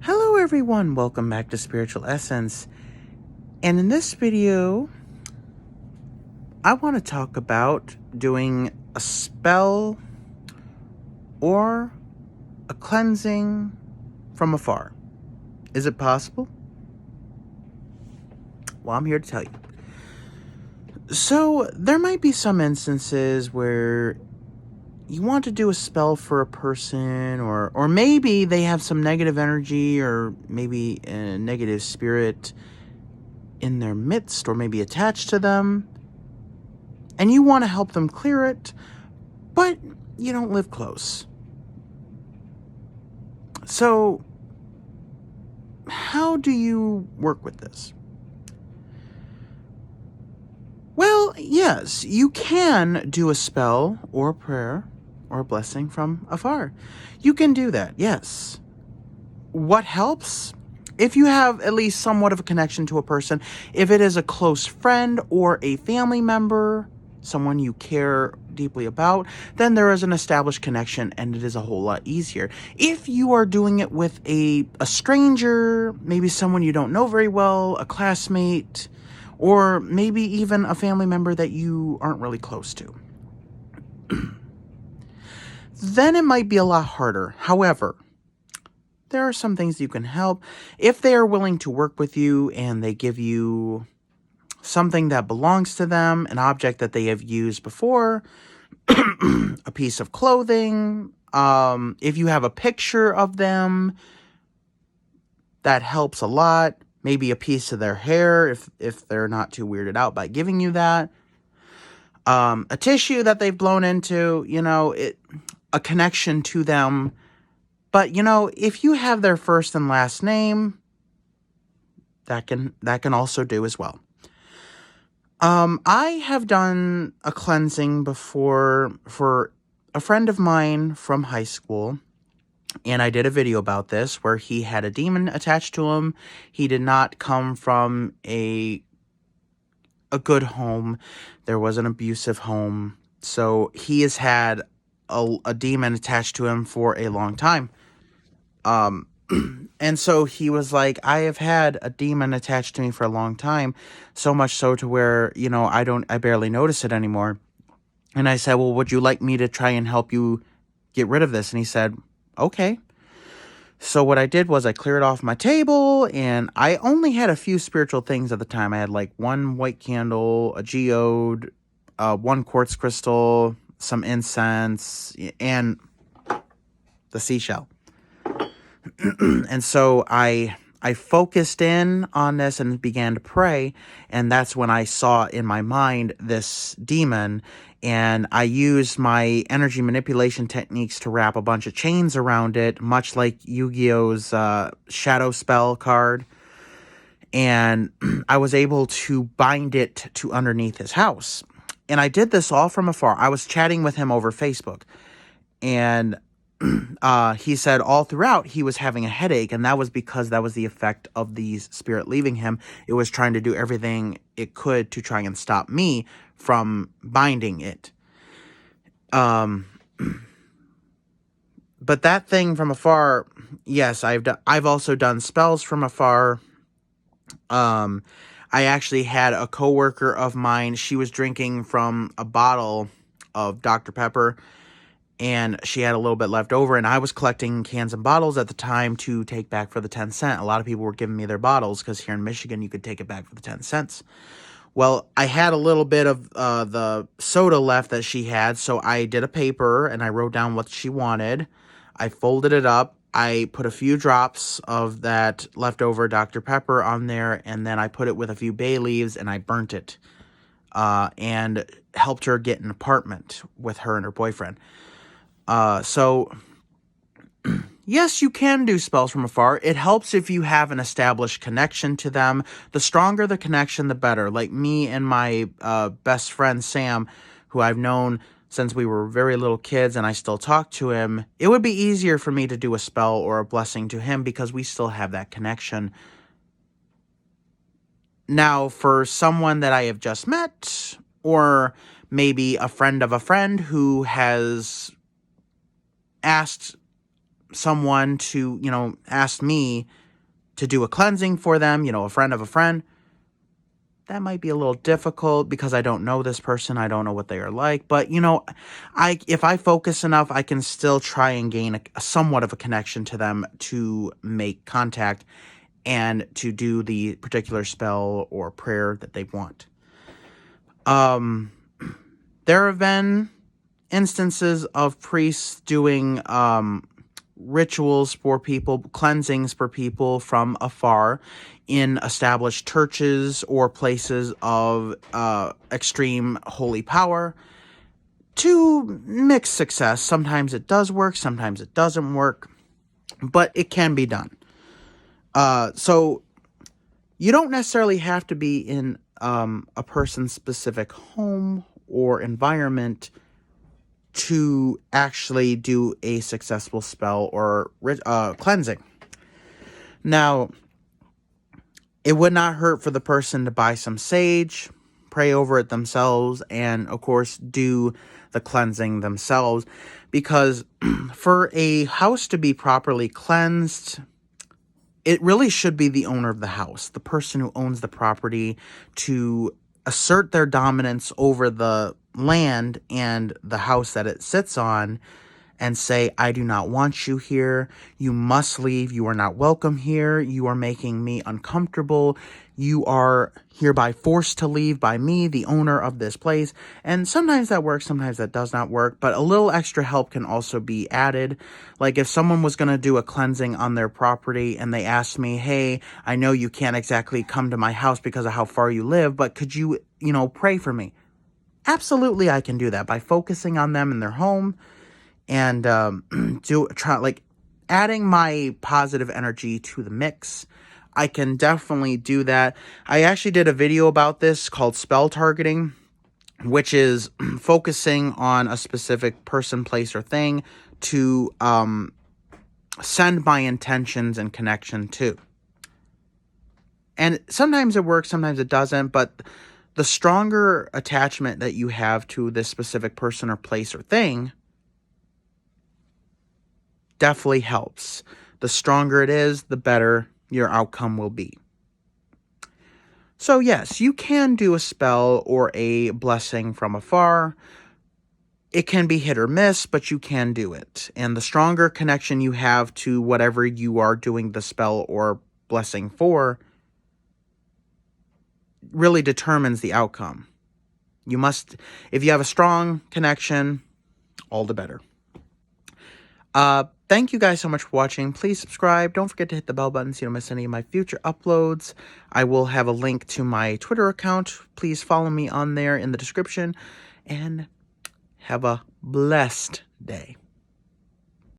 Hello everyone, welcome back to Spiritual Essence. And in this video, I want to talk about doing a spell or a cleansing from afar. Is it possible? Well, I'm here to tell you. So, there might be some instances where you want to do a spell for a person, or maybe they have some negative energy, or maybe a negative spirit in their midst, or maybe attached to them, and you want to help them clear it, but you don't live close. So, how do you work with this? Well, yes, you can do a spell or a prayer or a blessing from afar. You can do that, yes. What helps? If you have at least somewhat of a connection to a person, if it is a close friend or a family member, someone you care deeply about, then there is an established connection and it is a whole lot easier. If you are doing it with a stranger, maybe someone you don't know very well, a classmate, or maybe even a family member that you aren't really close to, then it might be a lot harder. However, there are some things you can help. If they are willing to work with you and they give you something that belongs to them, an object that they have used before, a piece of clothing, if you have a picture of them, that helps a lot. Maybe a piece of their hair, if they're not too weirded out by giving you that. A tissue that they've blown into, a connection to them. But, if you have their first and last name, that can also do as well. I have done a cleansing before for a friend of mine from high school, and I did a video about this where he had a demon attached to him. He did not come from a good home. There was an abusive home. So he has had a demon attached to him for a long time. And so he was like, I have had a demon attached to me for a long time, so much so to where, I barely notice it anymore. And I said, well, would you like me to try and help you get rid of this? And he said, okay. So what I did was I cleared off my table, and I only had a few spiritual things at the time. I had like one white candle, a geode, one quartz crystal, some incense, and the seashell. And so I focused in on this and began to pray, and that's when I saw in my mind this demon, and I used my energy manipulation techniques to wrap a bunch of chains around it, much like Yu-Gi-Oh's shadow spell card, and I was able to bind it to underneath his house. And I did this all from afar. I was chatting with him over Facebook, and he said all throughout he was having a headache, and that was because that was the effect of the spirit leaving him. It was trying to do everything it could to try and stop me from binding it. But that thing from afar, yes, I've also done spells from afar. I actually had a coworker of mine. She was drinking from a bottle of Dr. Pepper, and she had a little bit left over, and I was collecting cans and bottles at the time to take back for the 10 cents. A lot of people were giving me their bottles because here in Michigan you could take it back for the 10 cents. Well, I had a little bit of the soda left that she had, so I did a paper and I wrote down what she wanted. I folded it up. I put a few drops of that leftover Dr. Pepper on there, and then I put it with a few bay leaves and I burnt it, and helped her get an apartment with her and her boyfriend. So, yes, you can do spells from afar. It helps if you have an established connection to them. The stronger the connection, the better. Like me and my best friend, Sam, who I've known since we were very little kids, and I still talk to him. It would be easier for me to do a spell or a blessing to him because we still have that connection. Now, for someone that I have just met, or maybe a friend of a friend who has asked someone to, ask me to do a cleansing for them, a friend of a friend, that might be a little difficult because I don't know this person. I don't know what they are like. But, if I focus enough, I can still try and gain a somewhat of a connection to them to make contact and to do the particular spell or prayer that they want. There have been instances of priests doing rituals for people, cleansings for people from afar in established churches or places of extreme holy power to mixed success. Sometimes it does work, sometimes it doesn't work, but it can be done. So you don't necessarily have to be in a person's specific home or environment to actually do a successful spell or cleansing. Now, it would not hurt for the person to buy some sage, pray over it themselves, and of course do the cleansing themselves, because for a house to be properly cleansed, it really should be the owner of the house, the person who owns the property, to assert their dominance over the land and the house that it sits on and say, I do not want you here. You must leave. You are not welcome here. You are making me uncomfortable. You are hereby forced to leave by me, the owner of this place. And sometimes that works, sometimes that does not work, but a little extra help can also be added. Like if someone was going to do a cleansing on their property and they asked me, hey, I know you can't exactly come to my house because of how far you live, but could you, pray for me? Absolutely, I can do that by focusing on them in their home and adding my positive energy to the mix. I can definitely do that. I actually did a video about this called spell targeting, which is focusing on a specific person, place, or thing to send my intentions and connection to. And sometimes it works, sometimes it doesn't, but the stronger attachment that you have to this specific person or place or thing definitely helps. The stronger it is, the better your outcome will be. So yes, you can do a spell or a blessing from afar. It can be hit or miss, but you can do it. And the stronger connection you have to whatever you are doing the spell or blessing for really determines the outcome. If you have a strong connection, all the better. Thank you guys so much for watching. Please subscribe. Don't forget to hit the bell button so you don't miss any of my future uploads. I will have a link to my Twitter account. Please follow me on there in the description. And have a blessed day.